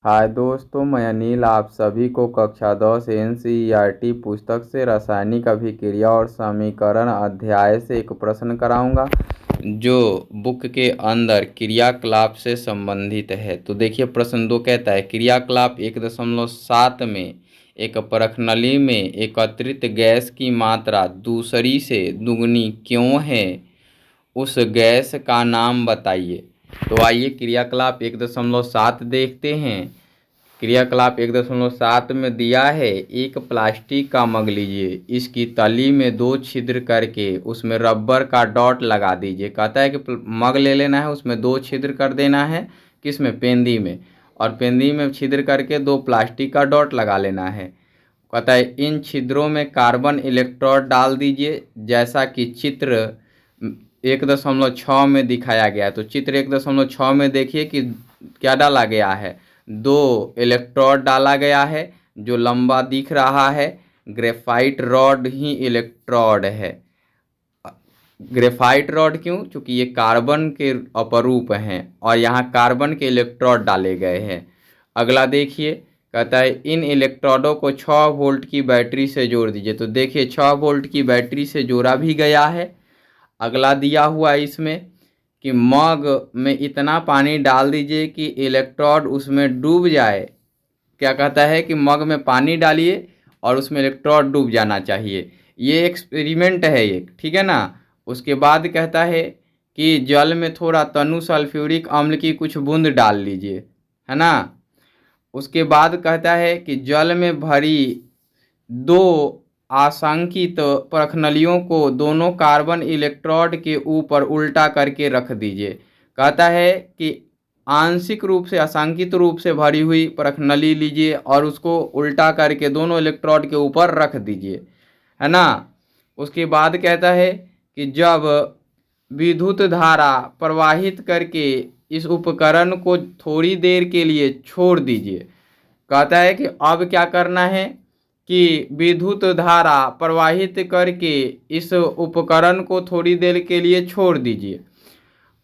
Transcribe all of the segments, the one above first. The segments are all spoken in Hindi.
हाय दोस्तों, मैं अनिल आप सभी को कक्षा 10 एनसीईआरटी पुस्तक से रासायनिक अभिक्रिया और समीकरण अध्याय से एक प्रश्न कराऊंगा जो बुक के अंदर क्रियाकलाप से संबंधित है। तो देखिए, प्रश्न 2 कहता है क्रियाकलाप 1.7 में एक परखनली में एकत्रित गैस की मात्रा दूसरी से दुगनी क्यों है, उस गैस का नाम बताइए। तो आइए क्रियाकलाप 1.7 देखते हैं। क्रियाकलाप 1.7 में दिया है, एक प्लास्टिक का मग लीजिए, इसकी तली में 2 छिद्र करके उसमें रबर का डॉट लगा दीजिए। कहता है कि मग ले लेना है, उसमें 2 छिद्र कर देना है, किसमें, पेंदी में, और पेंदी में छिद्र करके 2 प्लास्टिक का डॉट लगा लेना है। कहता है इन छिद्रों में कार्बन इलेक्ट्रोड डाल दीजिए, जैसा कि चित्र 1.6 में दिखाया गया है। तो चित्र 1.6 में देखिए कि क्या डाला गया है, 2 इलेक्ट्रोड डाला गया है जो लंबा दिख रहा है। ग्रेफाइट रॉड ही इलेक्ट्रोड है। ग्रेफाइट रॉड क्यों? चूंकि ये कार्बन के अपरूप हैं और यहाँ कार्बन के इलेक्ट्रोड डाले गए हैं। अगला देखिए, कहता है इन इलेक्ट्रोडों को 6 वोल्ट की बैटरी से जोड़ दीजिए। तो देखिए 6 वोल्ट की बैटरी से जोड़ा भी गया है। अगला दिया हुआ है इसमें कि मग में इतना पानी डाल दीजिए कि इलेक्ट्रोड उसमें डूब जाए। क्या कहता है कि मग में पानी डालिए और उसमें इलेक्ट्रोड डूब जाना चाहिए। ये एक्सपेरिमेंट है एक, ठीक है ना। उसके बाद कहता है कि जल में थोड़ा तनु सल्फ्यूरिक अम्ल की कुछ बूंद डाल लीजिए, है ना। उसके बाद कहता है कि जल में भरी 2 आशंकित परखनलियों को दोनों कार्बन इलेक्ट्रोड के ऊपर उल्टा करके रख दीजिए। कहता है कि आंशिक रूप से आशंकित रूप से भरी हुई परखनली लीजिए और उसको उल्टा करके दोनों इलेक्ट्रोड के ऊपर रख दीजिए, है ना। उसके बाद कहता है कि जब विद्युत धारा प्रवाहित करके इस उपकरण को थोड़ी देर के लिए छोड़ दीजिए। कहता है कि अब क्या करना है कि विद्युत धारा प्रवाहित करके इस उपकरण को थोड़ी देर के लिए छोड़ दीजिए।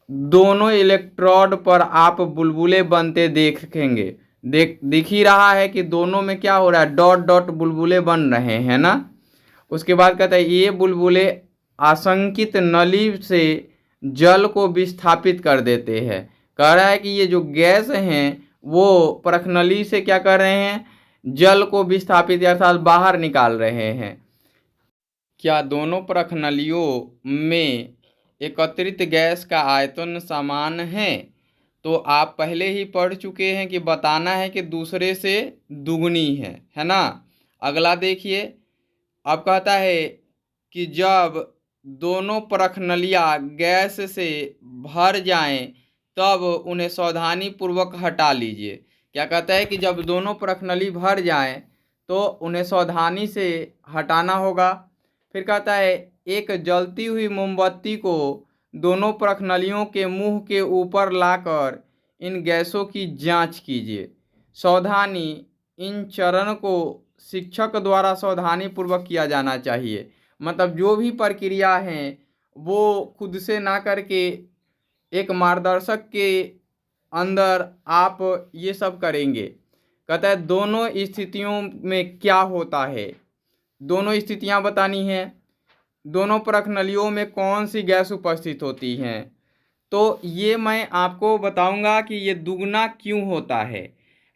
दोनों इलेक्ट्रोड पर आप बुलबुले बनते देखेंगे। दिख ही रहा है कि दोनों में क्या हो रहा है, डॉट डॉट बुलबुले बन रहे हैं ना। उसके बाद कहता है ये बुलबुले आशंकित नली से जल को विस्थापित कर देते हैं। कह रहा है कि ये जो गैस हैं वो परखनली से क्या कर रहे हैं, जल को विस्थापित अर्थात बाहर निकाल रहे हैं। क्या दोनों परखनलियों में एकत्रित गैस का आयतन समान है? तो आप पहले ही पढ़ चुके हैं कि बताना है कि दूसरे से दुगनी है ना। अगला देखिए, अब कहता है कि जब दोनों परखनलियाँ गैस से भर जाएं तब उन्हें सावधानी पूर्वक हटा लीजिए। क्या कहता है कि जब दोनों परखनली भर जाएं तो उन्हें सावधानी से हटाना होगा। फिर कहता है एक जलती हुई मोमबत्ती को दोनों परखनलियों के मुंह के ऊपर लाकर इन गैसों की जांच कीजिए। सावधानी, इन चरण को शिक्षक द्वारा सावधानी पूर्वक किया जाना चाहिए। मतलब जो भी प्रक्रिया है वो खुद से ना करके एक मार्गदर्शक के अंदर आप ये सब करेंगे। कहता है दोनों स्थितियों में क्या होता है, दोनों स्थितियां बतानी हैं। दोनों परखनलियों में कौन सी गैस उपस्थित होती हैं, तो ये मैं आपको बताऊंगा कि ये दुगना क्यों होता है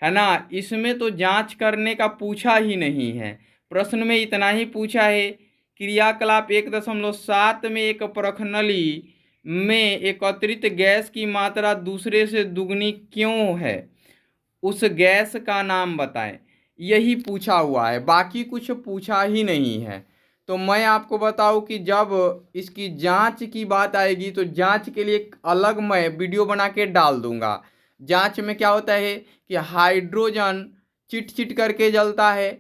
ना। इसमें तो जांच करने का पूछा ही नहीं है, प्रश्न में इतना ही पूछा है क्रियाकलाप 1.7 में एक परखनली में एकत्रित गैस की मात्रा दूसरे से दुगनी क्यों है, उस गैस का नाम बताएं। यही पूछा हुआ है, बाकी कुछ पूछा ही नहीं है। तो मैं आपको बताऊं कि जब इसकी जांच की बात आएगी तो जांच के लिए एक अलग मैं वीडियो बना के डाल दूंगा। जांच में क्या होता है कि हाइड्रोजन चिट चिट करके जलता है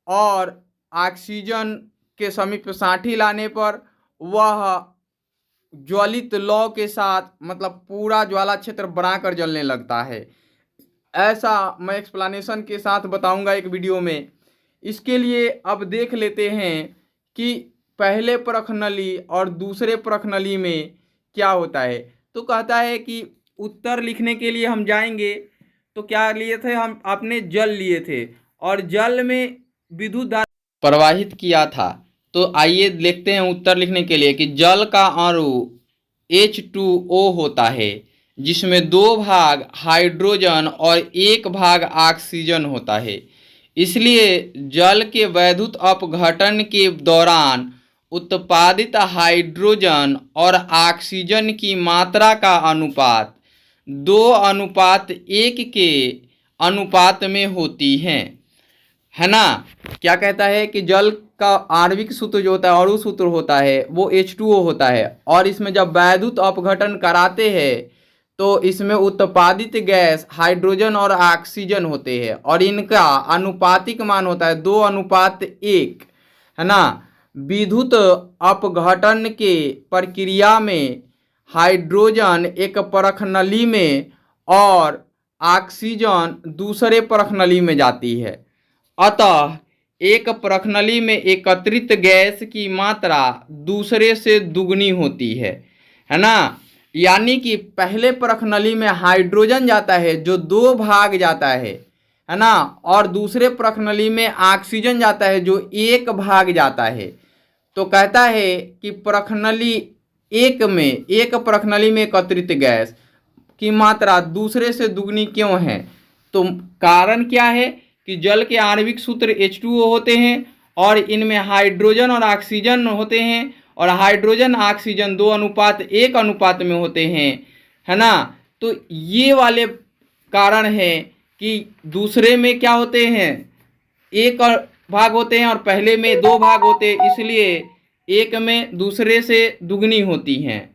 और ऑक्सीजन के समीप साथी लाने पर वह ज्वलित लौ के साथ मतलब पूरा ज्वाला क्षेत्र बनाकर जलने लगता है। ऐसा मैं एक्सप्लेनेशन के साथ बताऊंगा एक वीडियो में। इसके लिए अब देख लेते हैं कि पहले परखनली और दूसरे परखनली में क्या होता है। तो कहता है कि उत्तर लिखने के लिए हम जाएंगे तो क्या लिए थे हम, आपने जल लिए थे और जल में विद्युत धारा प्रवाहित किया था। तो आइए देखते हैं उत्तर लिखने के लिए कि जल का अणु H2O होता है, जिसमें 2 भाग हाइड्रोजन और 1 भाग ऑक्सीजन होता है। इसलिए जल के वैद्युत अपघटन के दौरान उत्पादित हाइड्रोजन और ऑक्सीजन की मात्रा का अनुपात 2:1 के अनुपात में होती है ना। क्या कहता है कि जल का आणविक सूत्र जो होता है, अणु सूत्र होता है, वो H2O होता है और इसमें जब वैद्युत अपघटन कराते हैं तो इसमें उत्पादित गैस हाइड्रोजन और ऑक्सीजन होते हैं और इनका अनुपातिक मान होता है 2:1, है ना। विद्युत अपघटन के प्रक्रिया में हाइड्रोजन एक परख नली में और ऑक्सीजन दूसरे परख नली में जाती है। अतः एक परख नली में एकत्रित गैस की मात्रा दूसरे से दुगनी होती है ना। यानी कि पहले परख नली में हाइड्रोजन जाता है जो 2 भाग जाता है ना, और दूसरे परख नली में ऑक्सीजन जाता है जो 1 भाग जाता है। तो कहता है कि परख नली एक परख नली में एकत्रित गैस की मात्रा दूसरे से दुगनी क्यों है। तो कारण क्या है कि जल के आणविक सूत्र H2O होते हैं और इनमें हाइड्रोजन और ऑक्सीजन होते हैं और हाइड्रोजन ऑक्सीजन 2:1 अनुपात में होते हैं, है ना। तो ये वाले कारण है कि दूसरे में क्या होते हैं, 1 भाग होते हैं और पहले में 2 भाग होते हैं, इसलिए एक में दूसरे से दुगनी होती हैं।